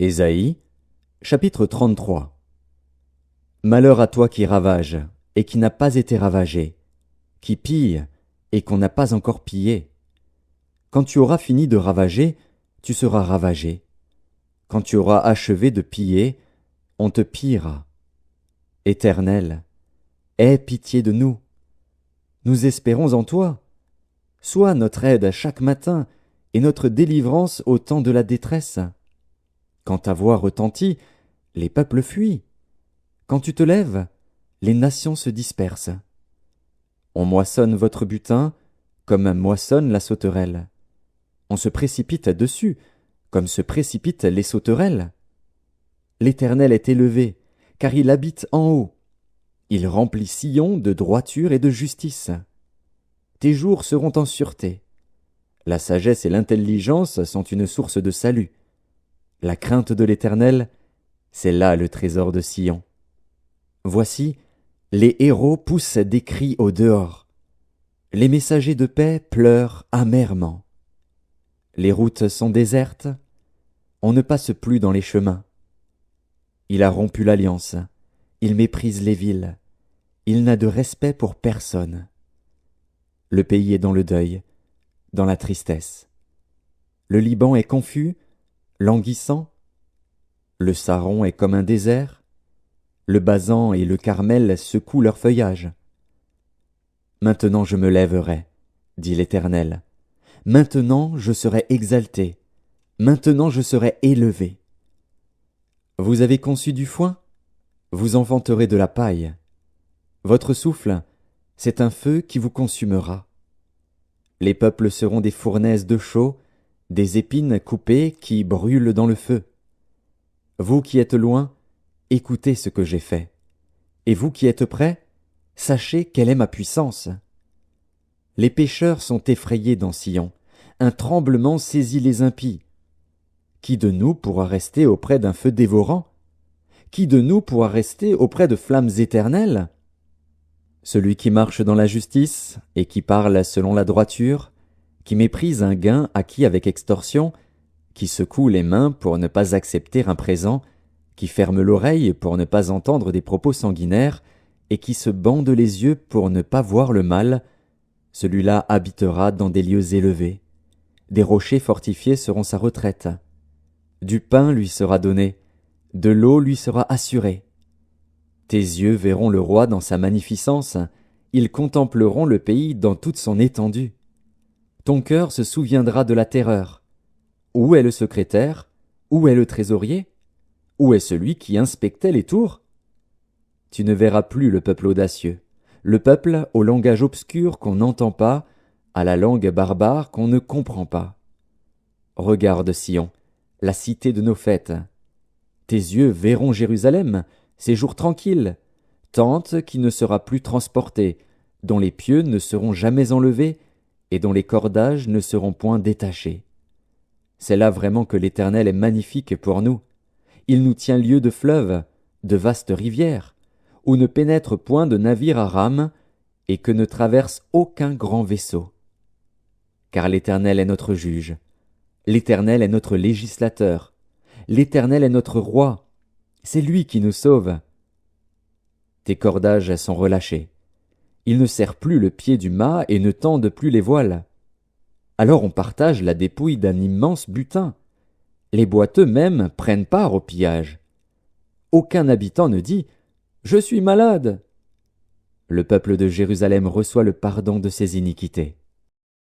Ésaïe, chapitre 33. Malheur à toi qui ravage, et qui n'a pas été ravagé, qui pille, et qu'on n'a pas encore pillé. Quand tu auras fini de ravager, tu seras ravagé. Quand tu auras achevé de piller, on te pillera. Éternel, aie pitié de nous. Nous espérons en toi. Sois notre aide chaque matin et notre délivrance au temps de la détresse. Quand ta voix retentit, les peuples fuient. Quand tu te lèves, les nations se dispersent. On moissonne votre butin comme moissonne la sauterelle. On se précipite dessus comme se précipitent les sauterelles. L'Éternel est élevé, car il habite en haut. Il remplit Sion de droiture et de justice. Tes jours seront en sûreté. La sagesse et l'intelligence sont une source de salut. La crainte de l'Éternel, c'est là le trésor de Sion. Voici, les héros poussent des cris au dehors. Les messagers de paix pleurent amèrement. Les routes sont désertes, on ne passe plus dans les chemins. Il a rompu l'alliance, il méprise les villes, il n'a de respect pour personne. Le pays est dans le deuil, dans la tristesse. Le Liban est confus, languissant. Le Saron est comme un désert. Le Basan et le Carmel secouent leur feuillage. Maintenant je me lèverai, dit l'Éternel. Maintenant je serai exalté. Maintenant je serai élevé. Vous avez conçu du foin? Vous enfanterez de la paille. Votre souffle, c'est un feu qui vous consumera. Les peuples seront des fournaises de chaux, des épines coupées qui brûlent dans le feu. Vous qui êtes loin, écoutez ce que j'ai fait. Et vous qui êtes près, sachez quelle est ma puissance. Les pécheurs sont effrayés dans Sion, un tremblement saisit les impies. Qui de nous pourra rester auprès d'un feu dévorant? Qui de nous pourra rester auprès de flammes éternelles? Celui qui marche dans la justice et qui parle selon la droiture, qui méprise un gain acquis avec extorsion, qui secoue les mains pour ne pas accepter un présent, qui ferme l'oreille pour ne pas entendre des propos sanguinaires, et qui se bande les yeux pour ne pas voir le mal, celui-là habitera dans des lieux élevés. Des rochers fortifiés seront sa retraite. Du pain lui sera donné, de l'eau lui sera assurée. Tes yeux verront le roi dans sa magnificence, ils contempleront le pays dans toute son étendue. Ton cœur se souviendra de la terreur. Où est le secrétaire? Où est le trésorier? Où est celui qui inspectait les tours? Tu ne verras plus le peuple audacieux, le peuple au langage obscur qu'on n'entend pas, à la langue barbare qu'on ne comprend pas. Regarde Sion, la cité de nos fêtes. Tes yeux verront Jérusalem, séjour tranquille, tente qui ne sera plus transportée, dont les pieux ne seront jamais enlevés, et dont les cordages ne seront point détachés. C'est là vraiment que l'Éternel est magnifique pour nous. Il nous tient lieu de fleuves, de vastes rivières, où ne pénètre point de navire à rame, et que ne traverse aucun grand vaisseau. Car l'Éternel est notre juge, l'Éternel est notre législateur, l'Éternel est notre roi, c'est lui qui nous sauve. Tes cordages sont relâchés. Il ne serre plus le pied du mât et ne tendent plus les voiles. Alors on partage la dépouille d'un immense butin. Les boiteux même prennent part au pillage. Aucun habitant ne dit « Je suis malade ». Le peuple de Jérusalem reçoit le pardon de ses iniquités.